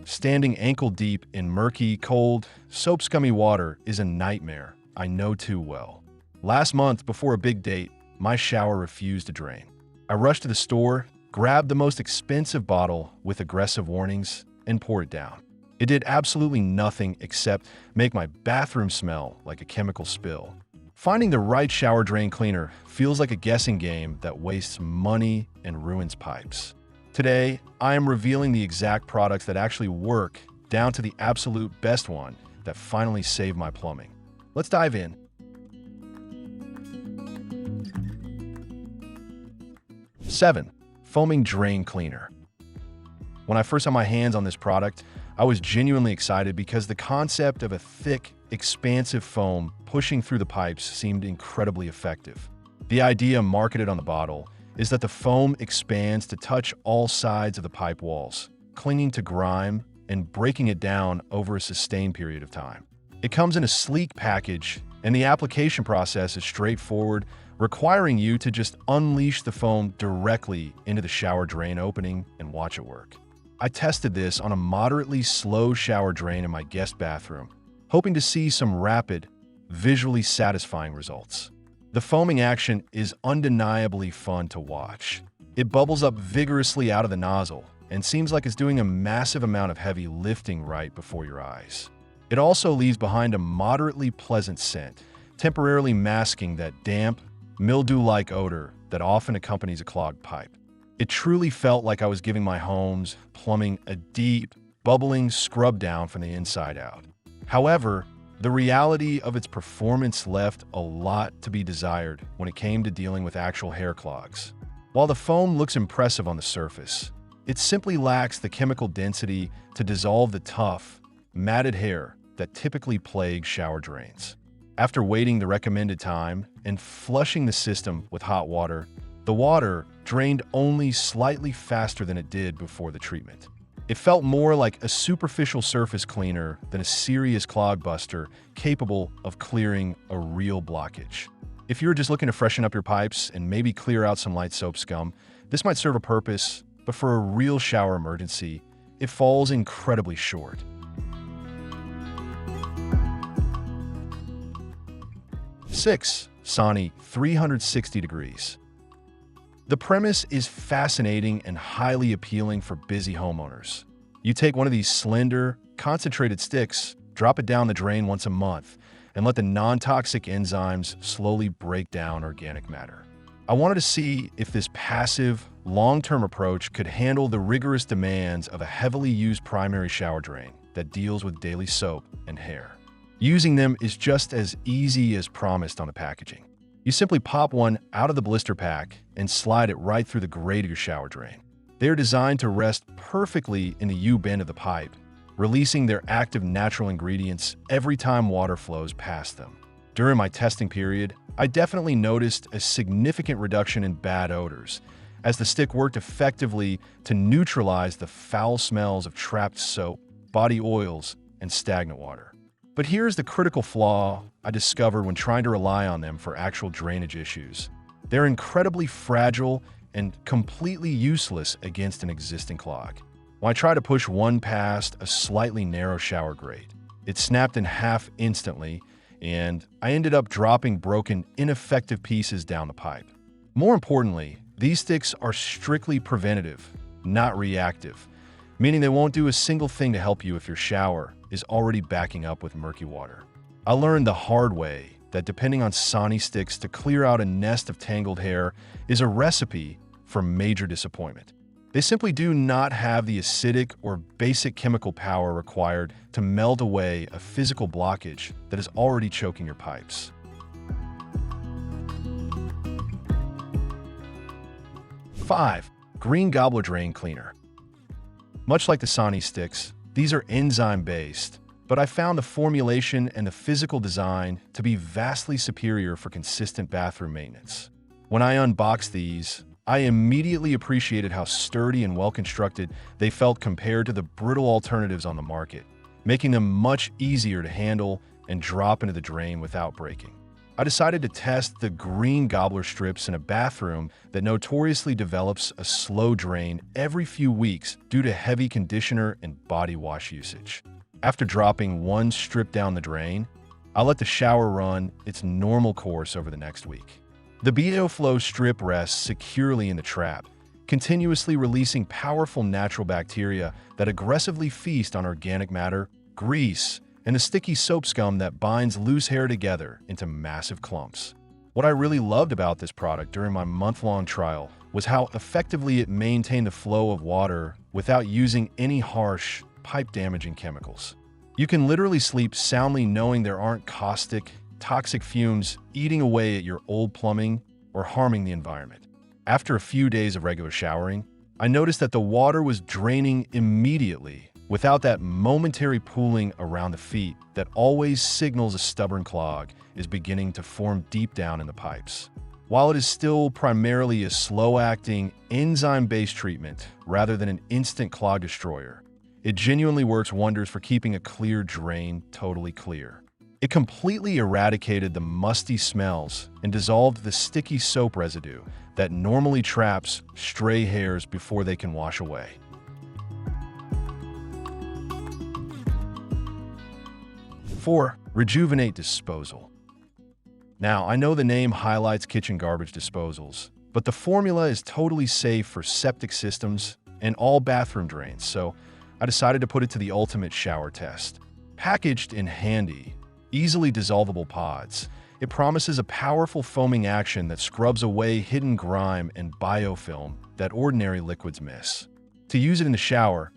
Standing ankle deep in murky, cold, soap-scummy water is a nightmare I know too well. Last month, before a big date, my shower refused to drain. I rushed to the store, grabbed the most expensive bottle with aggressive warnings, and poured it down. It did absolutely nothing except make my bathroom smell like a chemical spill. Finding the right shower drain cleaner feels like a guessing game that wastes money and ruins pipes. Today, I am revealing the exact products that actually work, down to the absolute best one that finally saved my plumbing. Let's dive in. Seven, foaming drain cleaner. When I first had my hands on this product, I was genuinely excited because the concept of a thick, expansive foam pushing through the pipes seemed incredibly effective. The idea marketed on the bottle is that the foam expands to touch all sides of the pipe walls, clinging to grime and breaking it down over a sustained period of time. It comes in a sleek package, and the application process is straightforward, requiring you to just unleash the foam directly into the shower drain opening and watch it work. I tested this on a moderately slow shower drain in my guest bathroom, hoping to see some rapid, visually satisfying results. The foaming action is undeniably fun to watch. It bubbles up vigorously out of the nozzle and seems like it's doing a massive amount of heavy lifting right before your eyes. It also leaves behind a moderately pleasant scent, temporarily masking that damp, mildew-like odor that often accompanies a clogged pipe. It truly felt like I was giving my home's plumbing a deep, bubbling scrub down from the inside out. However, the reality of its performance left a lot to be desired when it came to dealing with actual hair clogs. While the foam looks impressive on the surface, it simply lacks the chemical density to dissolve the tough, matted hair that typically plague shower drains. After waiting the recommended time and flushing the system with hot water, the water drained only slightly faster than it did before the treatment. It felt more like a superficial surface cleaner than a serious clog buster capable of clearing a real blockage. If you're just looking to freshen up your pipes and maybe clear out some light soap scum, this might serve a purpose, but for a real shower emergency, it falls incredibly short. 6. SANI 360 degrees. The premise is fascinating and highly appealing for busy homeowners. You take one of these slender, concentrated sticks, drop it down the drain once a month, and let the non-toxic enzymes slowly break down organic matter. I wanted to see if this passive, long-term approach could handle the rigorous demands of a heavily used primary shower drain that deals with daily soap and hair. Using them is just as easy as promised on the packaging. You simply pop one out of the blister pack and slide it right through the grate of your shower drain. They are designed to rest perfectly in the U-bend of the pipe, releasing their active natural ingredients every time water flows past them. During my testing period, I definitely noticed a significant reduction in bad odors, as the stick worked effectively to neutralize the foul smells of trapped soap, body oils, and stagnant water. But here's the critical flaw I discovered when trying to rely on them for actual drainage issues. They're incredibly fragile and completely useless against an existing clog. When I tried to push one past a slightly narrow shower grate, it snapped in half instantly, and I ended up dropping broken, ineffective pieces down the pipe. More importantly, these sticks are strictly preventative, not reactive, meaning they won't do a single thing to help you if your shower is already backing up with murky water. I learned the hard way that depending on SANI sticks to clear out a nest of tangled hair is a recipe for major disappointment. They simply do not have the acidic or basic chemical power required to melt away a physical blockage that is already choking your pipes. 5. Green Gobbler Drain Cleaner. Much like the SANI sticks, these are enzyme-based, but I found the formulation and the physical design to be vastly superior for consistent bathroom maintenance. When I unboxed these, I immediately appreciated how sturdy and well-constructed they felt compared to the brittle alternatives on the market, making them much easier to handle and drop into the drain without breaking. I decided to test the green Gobbler strips in a bathroom that notoriously develops a slow drain every few weeks due to heavy conditioner and body wash usage. After dropping one strip down the drain, I'll let the shower run its normal course over the next week. The BioFlow strip rests securely in the trap, continuously releasing powerful natural bacteria that aggressively feast on organic matter, grease, and the sticky soap scum that binds loose hair together into massive clumps. What I really loved about this product during my month-long trial was how effectively it maintained the flow of water without using any harsh, pipe-damaging chemicals. You can literally sleep soundly knowing there aren't caustic, toxic fumes eating away at your old plumbing or harming the environment. After a few days of regular showering, I noticed that the water was draining immediately without that momentary pooling around the feet that always signals a stubborn clog is beginning to form deep down in the pipes. While it is still primarily a slow-acting, enzyme-based treatment rather than an instant clog destroyer, it genuinely works wonders for keeping a clear drain totally clear. It completely eradicated the musty smells and dissolved the sticky soap residue that normally traps stray hairs before they can wash away. 4. Rejuvenate Disposal. Now, I know the name highlights kitchen garbage disposals, but the formula is totally safe for septic systems and all bathroom drains, so I decided to put it to the ultimate shower test. Packaged in handy, easily dissolvable pods, it promises a powerful foaming action that scrubs away hidden grime and biofilm that ordinary liquids miss. To use it in the shower,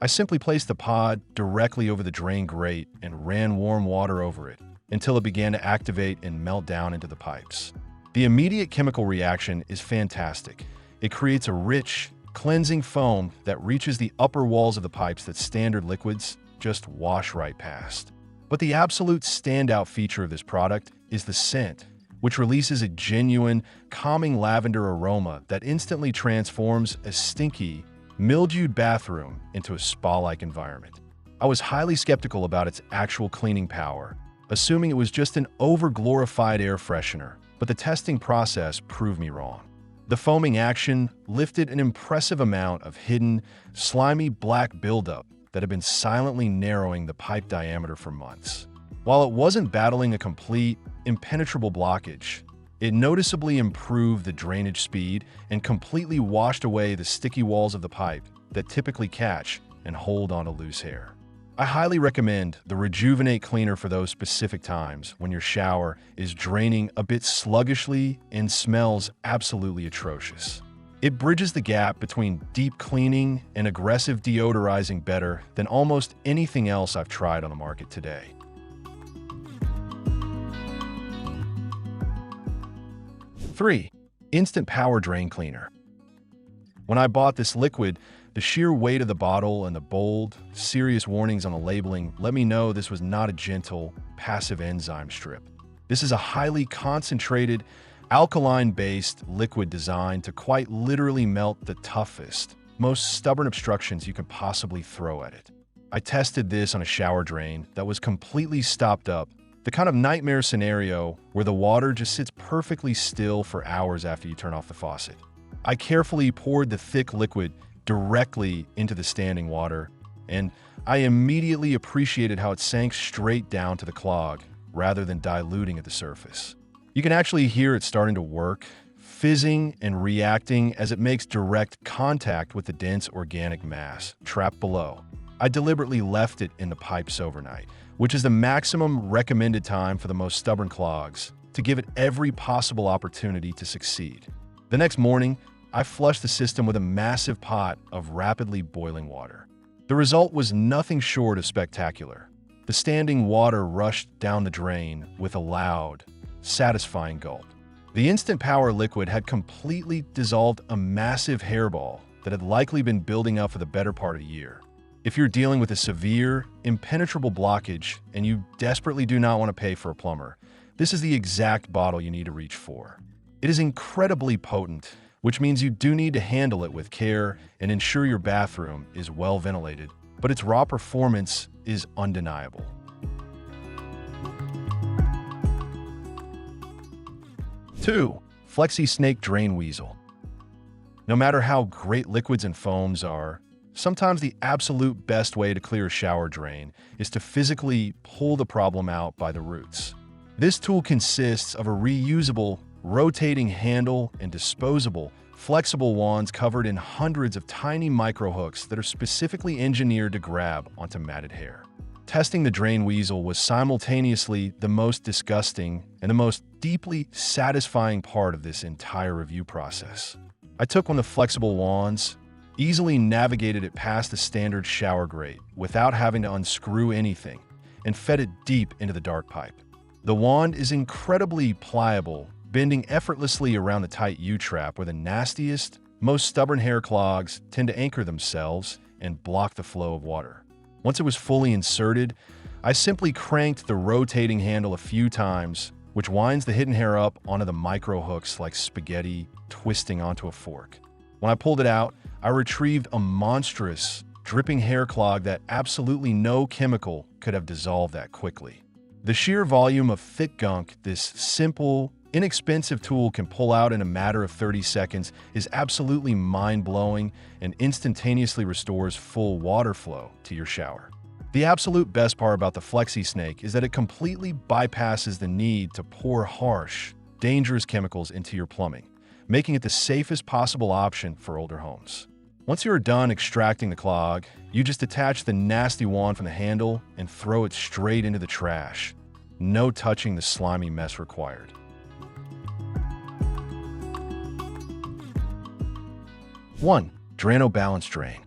I simply placed the pod directly over the drain grate and ran warm water over it until it began to activate and melt down into the pipes. The immediate chemical reaction is fantastic. It creates a rich, cleansing foam that reaches the upper walls of the pipes that standard liquids just wash right past. But the absolute standout feature of this product is the scent, which releases a genuine, calming lavender aroma that instantly transforms a stinky, mildewed bathroom into a spa-like environment. I was highly skeptical about its actual cleaning power, assuming it was just an over-glorified air freshener, but the testing process proved me wrong. The foaming action lifted an impressive amount of hidden, slimy black buildup that had been silently narrowing the pipe diameter for months. While it wasn't battling a complete, impenetrable blockage, it noticeably improved the drainage speed and completely washed away the sticky walls of the pipe that typically catch and hold onto loose hair. I highly recommend the Rejuvenate cleaner for those specific times when your shower is draining a bit sluggishly and smells absolutely atrocious. It bridges the gap between deep cleaning and aggressive deodorizing better than almost anything else I've tried on the market today. 3. Instant Power Drain Cleaner. When I bought this liquid, the sheer weight of the bottle and the bold, serious warnings on the labeling let me know this was not a gentle, passive enzyme strip. This is a highly concentrated, alkaline-based liquid designed to quite literally melt the toughest, most stubborn obstructions you can possibly throw at it. I tested this on a shower drain that was completely stopped up, the kind of nightmare scenario where the water just sits perfectly still for hours after you turn off the faucet. I carefully poured the thick liquid directly into the standing water, and I immediately appreciated how it sank straight down to the clog rather than diluting at the surface. You can actually hear it starting to work, fizzing and reacting as it makes direct contact with the dense organic mass trapped below. I deliberately left it in the pipes overnight, which is the maximum recommended time for the most stubborn clogs, to give it every possible opportunity to succeed. The next morning, I flushed the system with a massive pot of rapidly boiling water. The result was nothing short of spectacular. The standing water rushed down the drain with a loud, satisfying gulp. The Instant Power liquid had completely dissolved a massive hairball that had likely been building up for the better part of a year. If you're dealing with a severe, impenetrable blockage and you desperately do not want to pay for a plumber, this is the exact bottle you need to reach for. It is incredibly potent, which means you do need to handle it with care and ensure your bathroom is well ventilated, but its raw performance is undeniable. 2. FlexiSnake Drain Weasel. No matter how great liquids and foams are, sometimes the absolute best way to clear a shower drain is to physically pull the problem out by the roots. This tool consists of a reusable, rotating handle and disposable, flexible wands covered in hundreds of tiny microhooks that are specifically engineered to grab onto matted hair. Testing the Drain Weasel was simultaneously the most disgusting and the most deeply satisfying part of this entire review process. I took one of the flexible wands, easily navigated it past the standard shower grate without having to unscrew anything, and fed it deep into the dark pipe. The wand is incredibly pliable, bending effortlessly around the tight U-trap where the nastiest, most stubborn hair clogs tend to anchor themselves and block the flow of water. Once it was fully inserted, I simply cranked the rotating handle a few times, which winds the hidden hair up onto the micro hooks like spaghetti twisting onto a fork. When I pulled it out, I retrieved a monstrous, dripping hair clog that absolutely no chemical could have dissolved that quickly. The sheer volume of thick gunk this simple, inexpensive tool can pull out in a matter of 30 seconds is absolutely mind-blowing and instantaneously restores full water flow to your shower. The absolute best part about the FlexiSnake is that it completely bypasses the need to pour harsh, dangerous chemicals into your plumbing, making it the safest possible option for older homes. Once you are done extracting the clog, you just detach the nasty wand from the handle and throw it straight into the trash. No touching the slimy mess required. 1. Drano Balance Drain.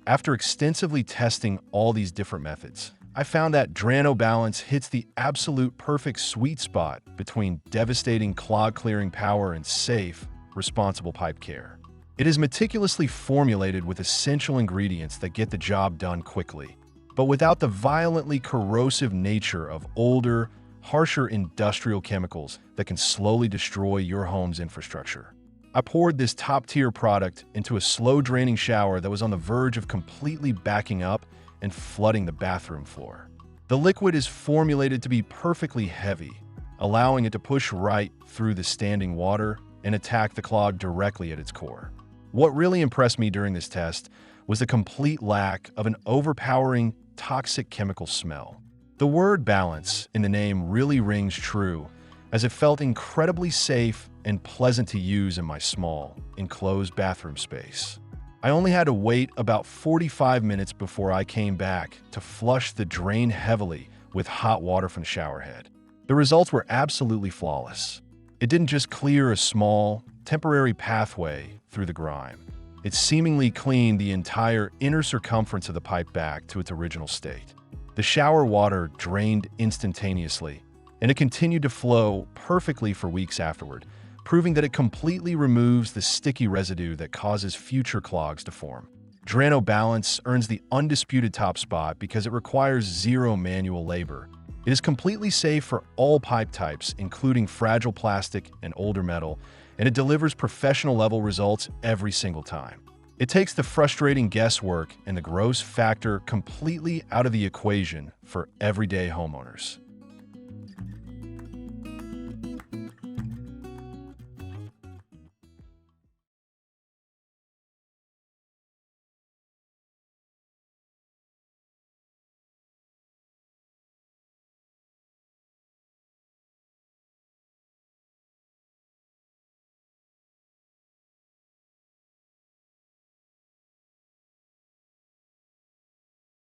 After extensively testing all these different methods, I found that Drano Balance hits the absolute perfect sweet spot between devastating clog-clearing power and safe, responsible pipe care. It is meticulously formulated with essential ingredients that get the job done quickly, but without the violently corrosive nature of older, harsher industrial chemicals that can slowly destroy your home's infrastructure. I poured this top-tier product into a slow-draining shower that was on the verge of completely backing up and flooding the bathroom floor. The liquid is formulated to be perfectly heavy, allowing it to push right through the standing water and attack the clog directly at its core. What really impressed me during this test was the complete lack of an overpowering, toxic chemical smell. The word balance in the name really rings true, as it felt incredibly safe and pleasant to use in my small, enclosed bathroom space. I only had to wait about 45 minutes before I came back to flush the drain heavily with hot water from the shower head. The results were absolutely flawless. It didn't just clear a small, temporary pathway through the grime. It seemingly cleaned the entire inner circumference of the pipe back to its original state. The shower water drained instantaneously, and it continued to flow perfectly for weeks afterward, proving that it completely removes the sticky residue that causes future clogs to form. Drano Balance earns the undisputed top spot because it requires zero manual labor. It is completely safe for all pipe types, including fragile plastic and older metal, and it delivers professional-level results every single time. It takes the frustrating guesswork and the gross factor completely out of the equation for everyday homeowners.